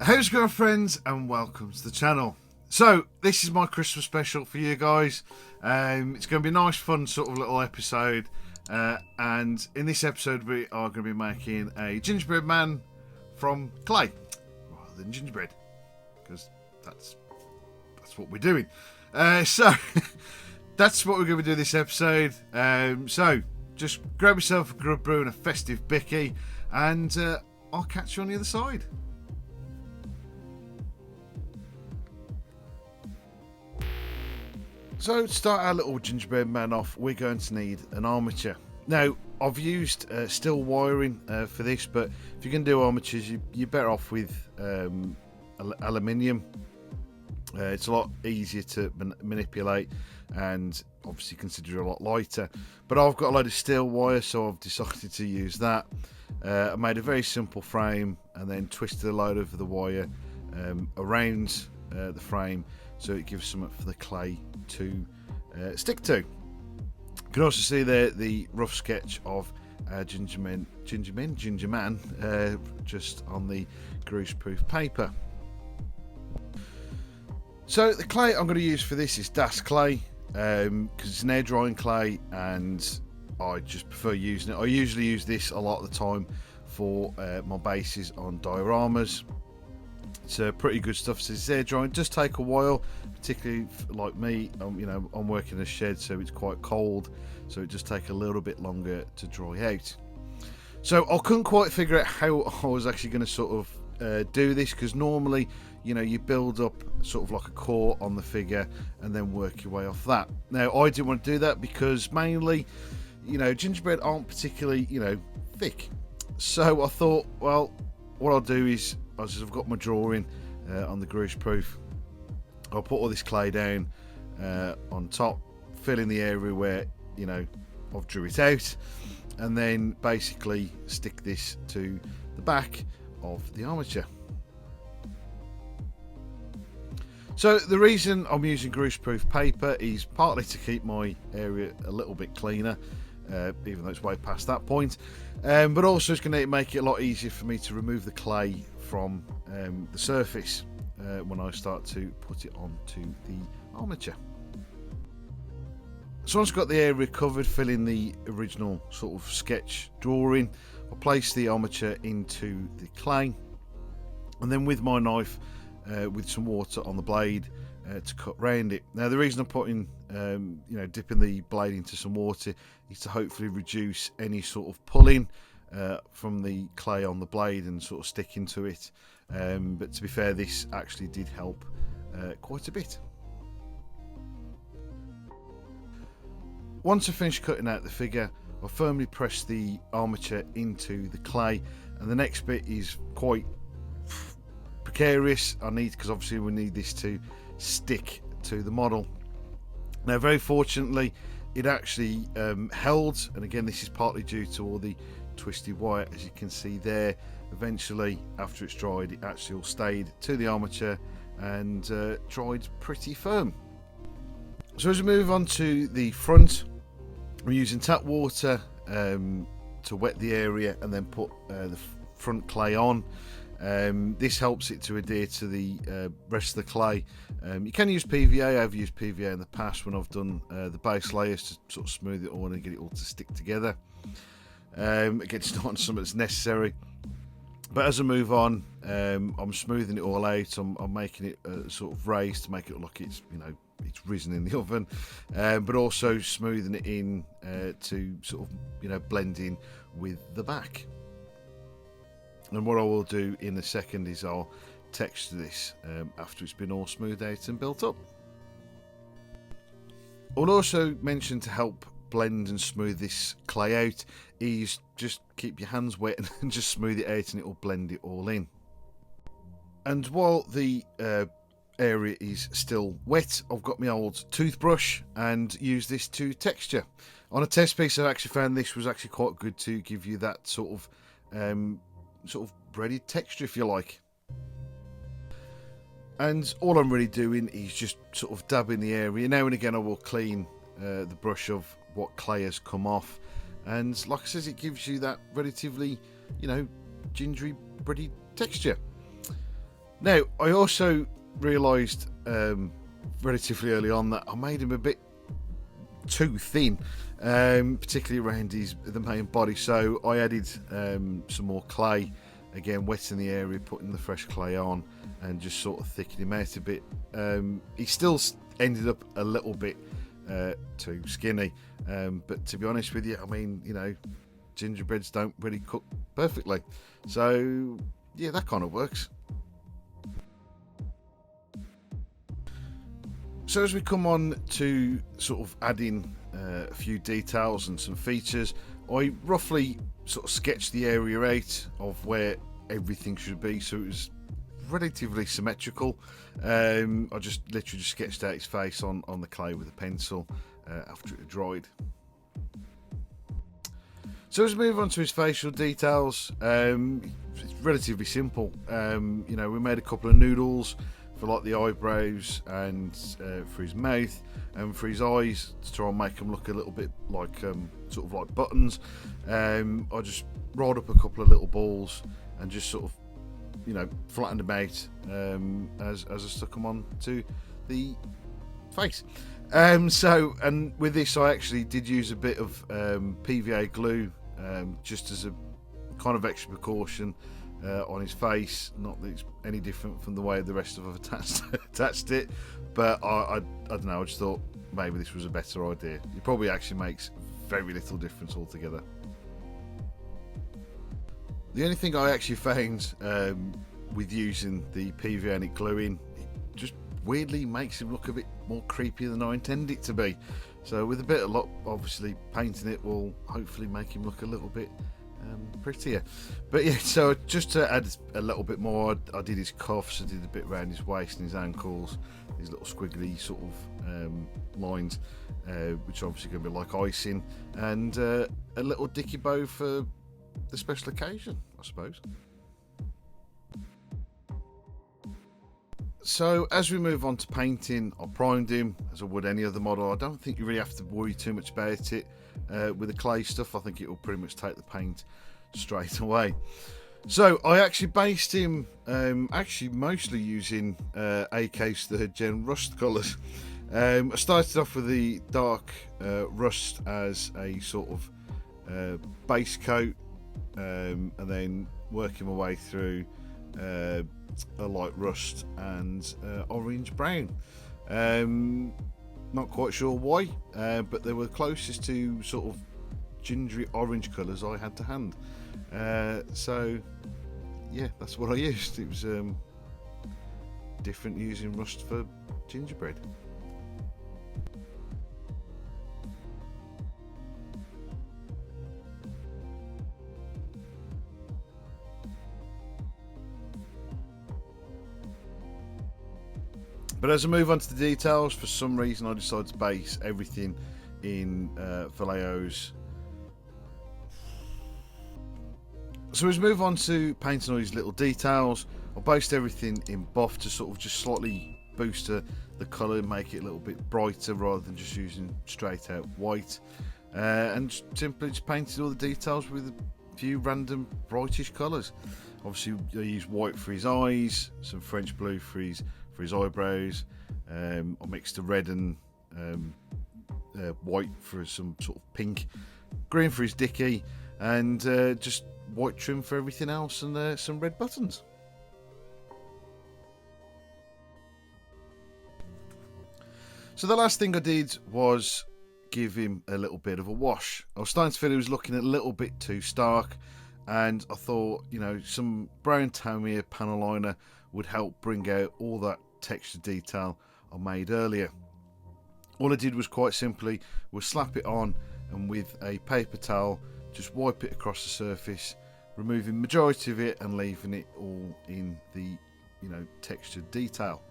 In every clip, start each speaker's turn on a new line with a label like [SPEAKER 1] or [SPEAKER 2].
[SPEAKER 1] How's it going, friends, and welcome to the channel. So this is my Christmas special for you guys. It's going to be a nice fun sort of little episode, and in this episode we are going to be making a gingerbread man from clay rather than gingerbread, because that's what we're doing. So that's what we're going to do this episode. So just grab yourself a grub brew and a festive bicky, and I'll catch you on the other side. So to start our little gingerbread man off, we're going to need an armature. Now, I've used steel wiring for this, but if you're going to do armatures, you're better off with aluminium. It's a lot easier to manipulate and obviously considered a lot lighter. But I've got a load of steel wire, so I've decided to use that. I made a very simple frame and then twisted a load of the wire around the frame, so it gives something for the clay to stick to. You can also see there the rough sketch of Ginger Man just on the grease-proof paper. So the clay I'm going to use for this is Das clay, because it's an air drying clay and I just prefer using it. I usually use this a lot of the time for my bases on dioramas. It's pretty good stuff. So it's air drying. It does take a while, particularly like me. I'm working in a shed, so it's quite cold, so it does take a little bit longer to dry out. So I couldn't quite figure out how I was actually going to sort of do this, because normally, you build up sort of like a core on the figure and then work your way off that. Now I didn't want to do that because mainly, gingerbread aren't particularly, thick. So I thought, well, what I'll do is, I've got my drawing on the grease proof. I'll put all this clay down on top, fill in the area where I've drew it out, and then basically stick this to the back of the armature. So the reason I'm using grease proof paper is partly to keep my area a little bit cleaner, even though it's way past that point, but also it's going to make it a lot easier for me to remove the clay from the surface when I start to put it onto the armature. So once I've got the area covered, fill in the original sort of sketch drawing, I'll place the armature into the clay, and then with my knife, with some water on the blade, to cut round it. Now the reason I'm putting dipping the blade into some water is to hopefully reduce any sort of pulling from the clay on the blade and sort of sticking to it, but to be fair, this actually did help quite a bit. Once I finished cutting out the figure, I firmly press the armature into the clay, and the next bit is quite precarious. Because obviously we need this to stick to the model. Now very fortunately it actually held, and again this is partly due to all the twisted wire, as you can see there. Eventually, after it's dried, it actually all stayed to the armature and dried pretty firm. So as we move on to the front, we're using tap water to wet the area and then put the front clay on. This helps it to adhere to the rest of the clay. You can use PVA. I've used PVA in the past when I've done the base layers to sort of smooth it all and get it all to stick together. Again, it's not something that's necessary, but as I move on, I'm smoothing it all out. I'm making it sort of raised to make it look like it's it's risen in the oven, but also smoothing it in to sort of blend in with the back. And what I will do in a second is I'll texture this after it's been all smoothed out and built up. I'll also mention, to help blend and smooth this clay out, is just keep your hands wet and just smooth it out and it will blend it all in. And while the area is still wet, I've got my old toothbrush and use this to texture. On a test piece, I actually found this was actually quite good to give you that sort of breaded texture, if you like. And all I'm really doing is just sort of dabbing the area. Now and again I will clean the brush of what clay has come off, and like I said, it gives you that relatively gingery bready texture. Now, I also realised relatively early on that I made him a bit too thin, particularly around the main body. So I added some more clay, again wetting the area, putting the fresh clay on, and just sort of thickening him out a bit. He still ended up a little bit too skinny, but to be honest with you, I mean, you know, gingerbreads don't really cook perfectly, so yeah, that kind of works. So as we come on to sort of adding a few details and some features, I roughly sort of sketched the area out of where everything should be, so it was relatively symmetrical. I just literally just sketched out his face on the clay with a pencil after it had dried. So as we move on to his facial details, it's relatively simple. You know, we made a couple of noodles for like the eyebrows and for his mouth and for his eyes to try and make them look a little bit like sort of like buttons. I just rolled up a couple of little balls and just sort of, you know, flattened them out as I stuck them on to the face. And with this, I actually did use a bit of PVA glue just as a kind of extra precaution on his face. Not that it's any different from the way the rest of us attached it, but I don't know, I just thought maybe this was a better idea. It probably actually makes very little difference altogether. The only thing I actually found with using the PVA gluing, it just weirdly makes him look a bit more creepy than I intended it to be. So with a bit of luck, obviously painting it will hopefully make him look a little bit prettier. But yeah, so just to add a little bit more, I did his cuffs, I did a bit around his waist and his ankles, these little squiggly sort of lines, which are obviously going to be like icing, and a little dicky bow for the special occasion, I suppose. So as we move on to painting, I primed him as I would any other model. I don't think you really have to worry too much about it. With the clay stuff, I think it will pretty much take the paint straight away. So I actually based him actually mostly using AK's 3rd Gen Rust colours. I started off with the dark Rust as a sort of base coat, and then working my way through a light Rust and orange brown. Not quite sure why, but they were closest to sort of gingery orange colours I had to hand. So yeah, that's what I used. It was different using Rust for gingerbread. But as I move on to the details, for some reason I decided to base everything in Vallejo's. So as we move on to painting all these little details, I based everything in buff to sort of just slightly boost the colour and make it a little bit brighter rather than just using straight out white. And simply just painted all the details with a few random brightish colours. Obviously I used white for his eyes, some French blue for his eyebrows. I mixed the red and white for some sort of pink, green for his dicky, and just white trim for everything else, and some red buttons. So the last thing I did was give him a little bit of a wash. I was starting to feel he was looking a little bit too stark, and I thought, you know, some brown Tamiya panel liner would help bring out all that texture detail I made earlier. All I did was quite simply slap it on, and with a paper towel just wipe it across the surface, removing majority of it and leaving it all in the, you know, textured detail.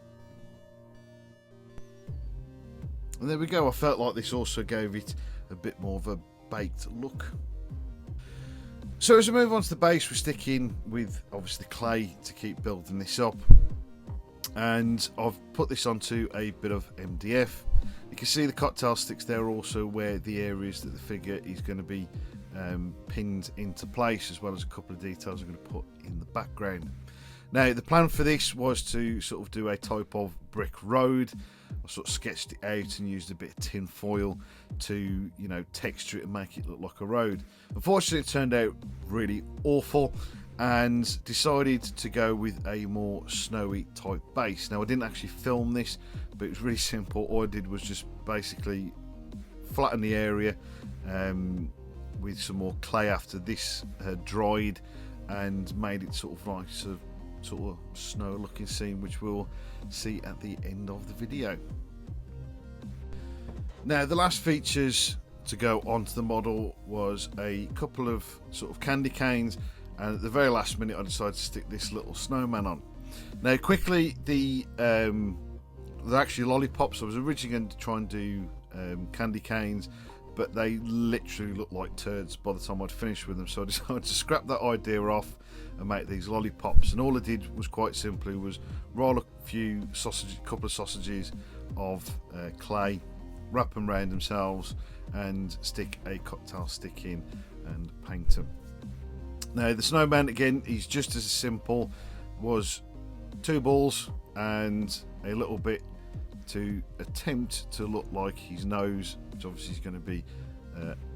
[SPEAKER 1] And there we go. I felt like this also gave it a bit more of a baked look. So as we move on to the base, we're sticking with obviously the clay to keep building this up, and I've put this onto a bit of MDF. You can see the cocktail sticks there also where the areas that the figure is going to be pinned into place, as well as a couple of details I'm going to put in the background. Now the plan for this was to sort of do a type of brick road. I sort of sketched it out and used a bit of tin foil to, you know, texture it and make it look like a road. Unfortunately, it turned out really awful, and decided to go with a more snowy type base. Now I didn't actually film this, but it was really simple. All I did was just basically flatten the area with some more clay after this had dried, and made it sort of like sort of snow looking scene, which we'll see at the end of the video. Now the last features to go onto the model was a couple of sort of candy canes, and at the very last minute I decided to stick this little snowman on. Now quickly, they're actually lollipops. I was originally going to try and do candy canes, but they literally looked like turds by the time I'd finished with them, so I decided to scrap that idea off and make these lollipops. And all I did was quite simply was roll a couple of sausages of clay, wrap them around themselves, and stick a cocktail stick in and paint them. Now the snowman, again, he's just as simple. Was 2 balls and a little bit to attempt to look like his nose, which obviously is going to be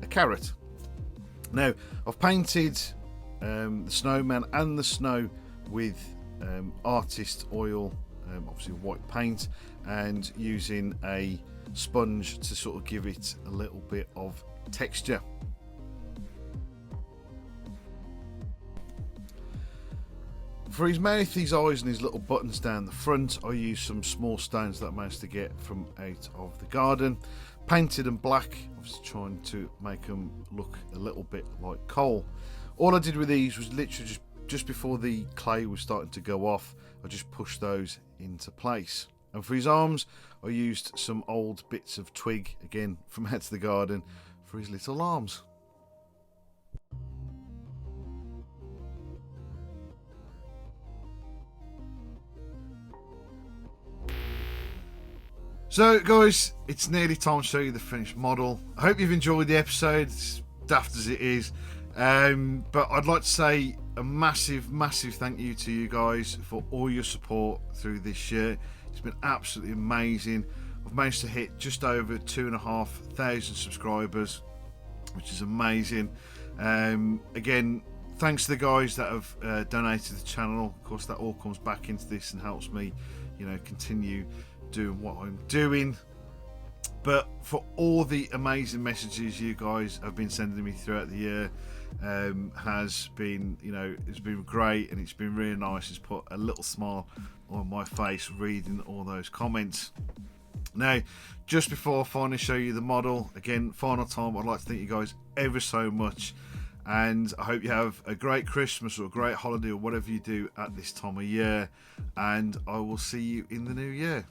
[SPEAKER 1] a carrot. Now I've painted the snowman and the snow with artist oil, obviously white paint, and using a sponge to sort of give it a little bit of texture. For his mouth, his eyes and his little buttons down the front, I used some small stones that I managed to get from out of the garden, painted them black, obviously trying to make them look a little bit like coal. All I did with these was literally just before the clay was starting to go off, I just pushed those into place. And for his arms, I used some old bits of twig, again from out of the garden, for his little arms. So guys, it's nearly time to show you the finished model. I hope you've enjoyed the episode, as daft as it is. But I'd like to say a massive thank you to you guys for all your support through this year. It's been absolutely amazing. I've managed to hit just over 2,500 subscribers, which is amazing. Again, thanks to the guys that have donated to the channel. Of course, that all comes back into this and helps me, you know, continue doing what I'm doing. But for all the amazing messages you guys have been sending me throughout the year, has been, you know, it's been great, and it's been really nice. It's put a little smile on my face reading all those comments. Now, just before I finally show you the model, again, final time, I'd like to thank you guys ever so much, and I hope you have a great Christmas or a great holiday or whatever you do at this time of year, and I will see you in the new year.